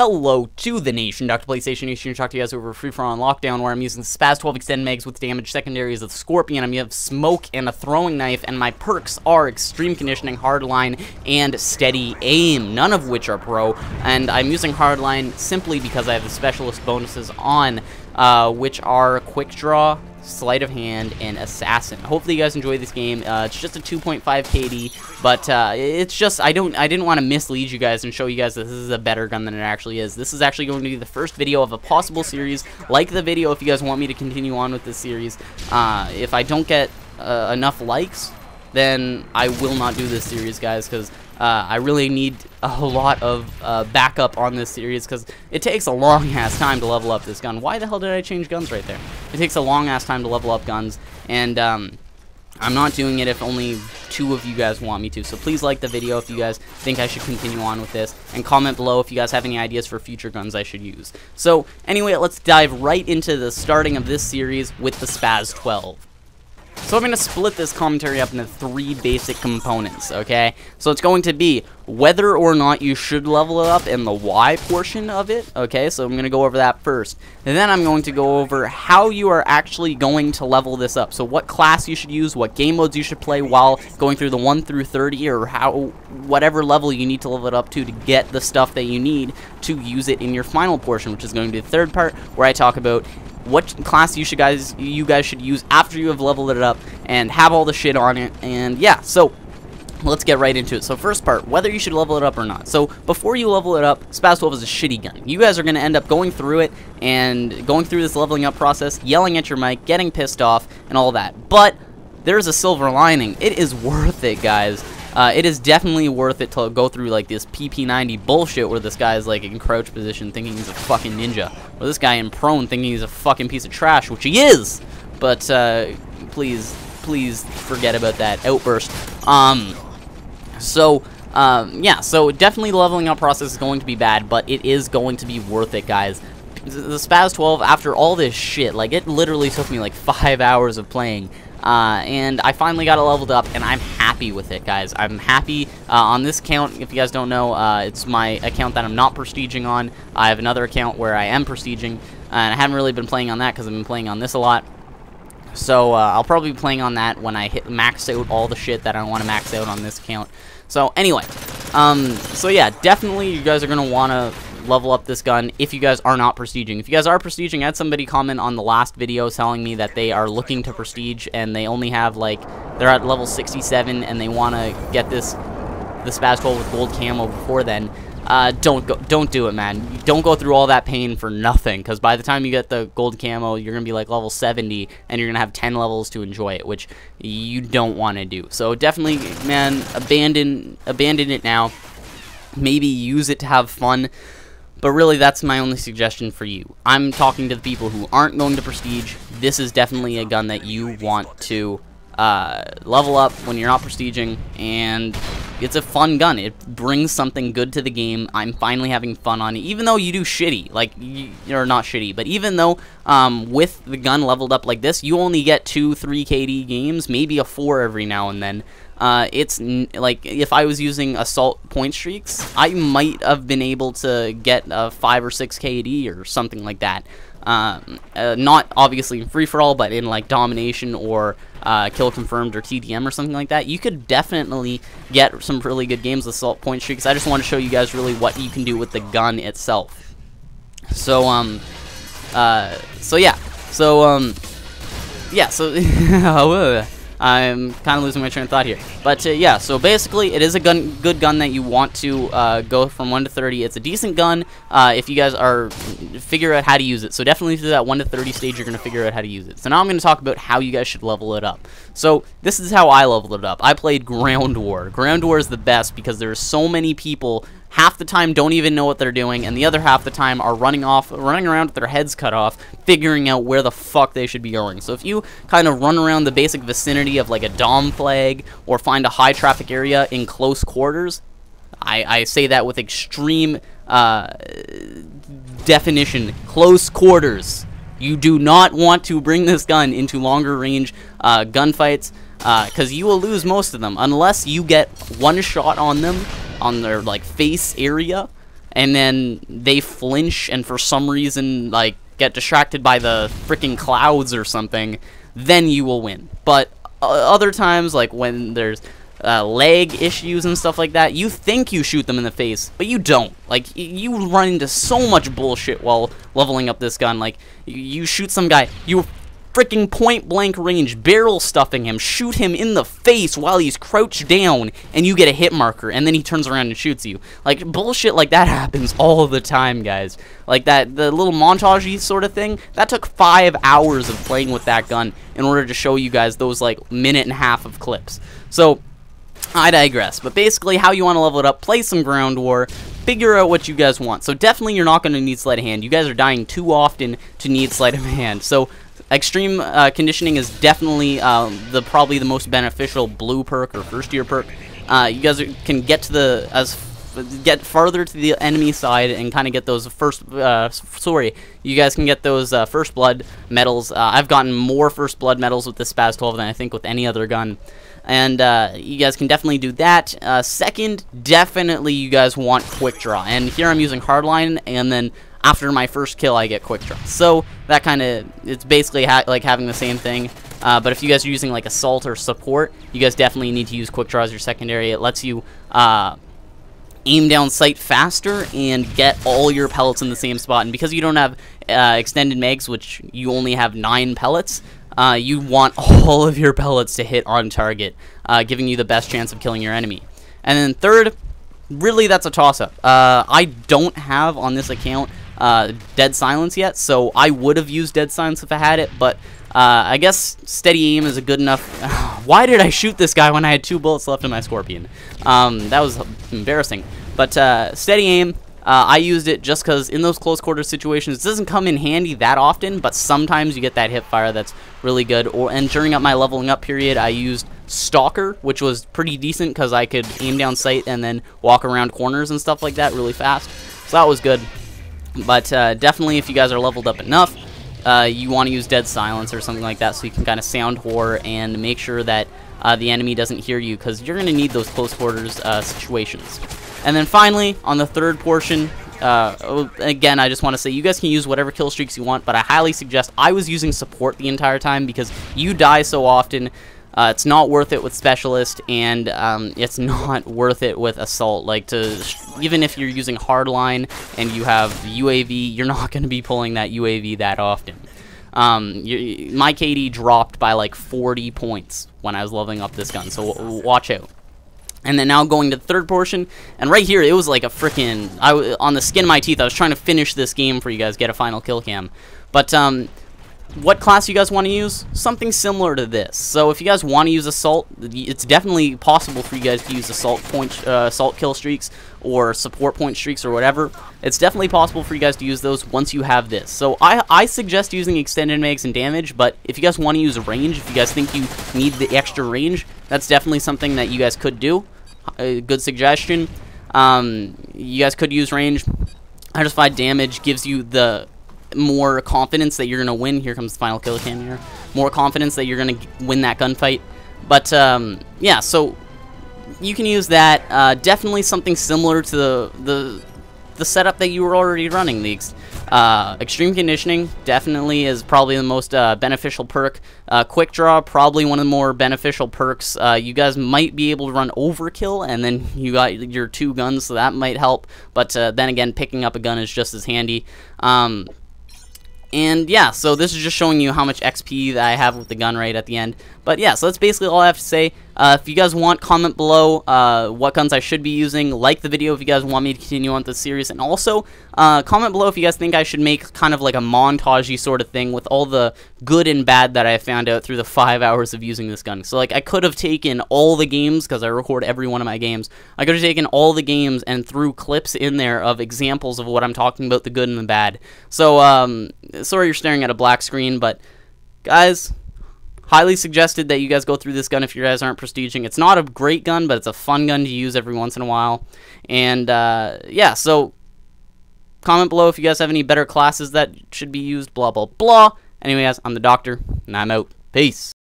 Hello to the nation, Dr. PlayStation Nation, talk to you guys over Free For on Lockdown, where I'm using Spas-12 Extend Megs with damage secondaries of Scorpion. I'm using Smoke and a Throwing Knife, and my perks are Extreme Conditioning, Hardline, and Steady Aim, none of which are pro, and I'm using Hardline simply because I have the specialist bonuses on, which are Quick Draw, Sleight of Hand, and Assassin. Hopefully you guys enjoy this game. It's just a 2.5 KD, but it's just I didn't want to mislead you guys and show you guys that this is a better gun than it actually is. This is actually going to be the first video of a possible series. Like the video if you guys want me to continue on with this series. If I don't get enough likes, then I will not do this series, guys, because I really need a lot of backup on this series, because it takes a long-ass time to level up this gun. Why the hell did I change guns right there? It takes a long-ass time to level up guns, and I'm not doing it if only 2 of you guys want me to. So please like the video if you guys think I should continue on with this, and comment below if you guys have any ideas for future guns I should use. So anyway, let's dive right into the starting of this series with the Spas-12. So I'm going to split this commentary up into 3 basic components, okay? So it's going to be whether or not you should level it up and the why portion of it, okay? So I'm going to go over that first. And then I'm going to go over how you are actually going to level this up. So what class you should use, what game modes you should play while going through the 1 through 30, or whatever level you need to level it up to get the stuff that you need to use it in your final portion, which is going to be the third part, where I talk about what class you guys should use after you have leveled it up and have all the shit on it. And yeah, so let's get right into it. So first part, whether you should level it up or not. So before you level it up, Spas-12 is a shitty gun. You guys are going to end up going through it and going through this leveling up process, yelling at your mic, getting pissed off, and all that. But there's a silver lining. It is worth it, guys. It is definitely worth it to go through like this PP90 bullshit where this guy is like in crouch position thinking he's a fucking ninja, or this guy in prone thinking he's a fucking piece of trash, which he is. But please forget about that outburst. Yeah, so definitely the leveling up process is going to be bad, but it is going to be worth it, guys. The Spas-12, after all this shit, like, it literally took me like 5 hours of playing. And I finally got it leveled up, and I'm happy with it, guys. I'm happy on this account. If you guys don't know, it's my account that I'm not prestiging on. I have another account where I am prestiging, and I haven't really been playing on that because I've been playing on this a lot. So I'll probably be playing on that when I max out all the shit that I want to max out on this account. So anyway, so yeah, definitely you guys are going to want to level up this gun if you guys are not prestiging. If you guys are prestiging, I had somebody comment on the last video telling me that they are looking to prestige and they only have like, they're at level 67 and they want to get the Spas-12 with gold camo before then. Don't do it, man. Don't go through all that pain for nothing, because by the time you get the gold camo, you're gonna be like level 70 and you're gonna have 10 levels to enjoy it, which you don't want to do. So definitely, man, abandon it now. Maybe use it to have fun, but really that's my only suggestion for you. I'm talking to the people who aren't going to prestige. This is definitely a gun that you want to level up when you're not prestiging, and it's a fun gun. It brings something good to the game. I'm finally having fun on it, even though you do shitty, like, you're not shitty, but even though with the gun leveled up like this, you only get 2-3 KD games, maybe a 4 every now and then. It's like, if I was using assault point streaks, I might have been able to get a 5 or 6 KD or something like that. Not obviously in free-for-all, but in like domination or kill confirmed or TDM or something like that, you could definitely get some really good games with assault point streaks. I just want to show you guys really what you can do with the gun itself. So I'm kind of losing my train of thought here. But yeah, so basically it is a good gun that you want to go from 1 to 30. It's a decent gun if you guys figure out how to use it. So definitely through that 1 to 30 stage, you're going to figure out how to use it. So now I'm going to talk about how you guys should level it up. So this is how I leveled it up. I played Ground War. Ground War is the best because there's so many people half the time don't even know what they're doing, and the other half the time are running around with their heads cut off, figuring out where the fuck they should be going. So if you kind of run around the basic vicinity of like a Dom flag, or find a high traffic area in close quarters, I say that with extreme definition, close quarters. You do not want to bring this gun into longer range gunfights, because you will lose most of them unless you get one shot on them on their like face area and then they flinch and for some reason, like, get distracted by the freaking clouds or something, then you will win. But other times, like when there's lag issues and stuff like that, you think you shoot them in the face, but you don't. Like, you run into so much bullshit while leveling up this gun. Like, you shoot some guy, you freaking point blank range, barrel stuffing him, shoot him in the face while he's crouched down, and you get a hit marker, and then he turns around and shoots you. Like, bullshit like that happens all the time, guys. Like that, the little montage-y sort of thing, that took 5 hours of playing with that gun in order to show you guys those, like, minute and a half of clips. So, I digress, but basically how you want to level it up, play some ground war, figure out what you guys want. So definitely you're not going to need sleight of hand. You guys are dying too often to need sleight of hand. So extreme conditioning is definitely probably the most beneficial blue perk or first year perk. You guys can get to get farther to the enemy side and kind of get those you guys can get those first blood medals. I've gotten more first blood medals with the Spas-12 than I think with any other gun. And you guys can definitely do that. Second, definitely you guys want quick draw. And here I'm using hardline, and then after my first kill I get quick draw. So that kind of, it's basically like having the same thing. But if you guys are using like assault or support, you guys definitely need to use quick draw as your secondary. It lets you aim down sight faster and get all your pellets in the same spot. And because you don't have extended mags, which you only have 9 pellets, you want all of your pellets to hit on target, giving you the best chance of killing your enemy. And then third, really that's a toss-up. I don't have on this account Dead Silence yet, so I would have used Dead Silence if I had it, but I guess steady aim is a good enough... Why did I shoot this guy when I had 2 bullets left in my Scorpion? That was embarrassing. But steady aim, I used it just because in those close quarter situations, it doesn't come in handy that often, but sometimes you get that hip fire that's really good. And during my leveling up period, I used Stalker, which was pretty decent because I could aim down sight and then walk around corners and stuff like that really fast. So that was good. But definitely if you guys are leveled up enough, you want to use Dead Silence or something like that so you can kind of sound whore and make sure that the enemy doesn't hear you, because you're going to need those close quarters situations. And then finally, on the third portion, again, I just want to say you guys can use whatever kill streaks you want, but I highly suggest, I was using support the entire time because you die so often. It's not worth it with specialist, and it's not worth it with assault. Like, even if you're using hardline and you have UAV, you're not going to be pulling that UAV that often. My KD dropped by like 40 points when I was leveling up this gun, so watch out. And then now going to the third portion, and right here it was like a freaking, on the skin of my teeth, I was trying to finish this game for you guys, get a final kill cam. But what class you guys want to use? Something similar to this. So if you guys want to use assault, it's definitely possible for you guys to use assault kill streaks or support point streaks or whatever. It's definitely possible for you guys to use those once you have this. So I suggest using extended mags and damage, but if you guys want to use range, if you guys think you need the extra range, that's definitely something that you guys could do. A good suggestion. You guys could use range. I just find damage gives you the more confidence that you're gonna win. Here comes the final kill cam here. More confidence that you're gonna win that gunfight. But yeah, so you can use that. Definitely something similar to the setup that you were already running. The extreme conditioning definitely is probably the most beneficial perk. Quick draw, probably one of the more beneficial perks. You guys might be able to run overkill, and then you got your 2 guns, so that might help. But then again, picking up a gun is just as handy. And yeah, so this is just showing you how much XP that I have with the gun right at the end. But yeah, so that's basically all I have to say. If you guys want, comment below what guns I should be using. Like the video if you guys want me to continue on this series. And also, comment below if you guys think I should make kind of like a montage-y sort of thing with all the good and bad that I found out through the 5 hours of using this gun. So like, I could have taken all the games, because I record every one of my games. I could have taken all the games and threw clips in there of examples of what I'm talking about, the good and the bad. So, sorry you're staring at a black screen, but guys, highly suggested that you guys go through this gun if you guys aren't prestiging. It's not a great gun, but it's a fun gun to use every once in a while. And yeah, so comment below if you guys have any better classes that should be used, blah, blah, blah. Anyway, guys, I'm the Doctor, and I'm out. Peace.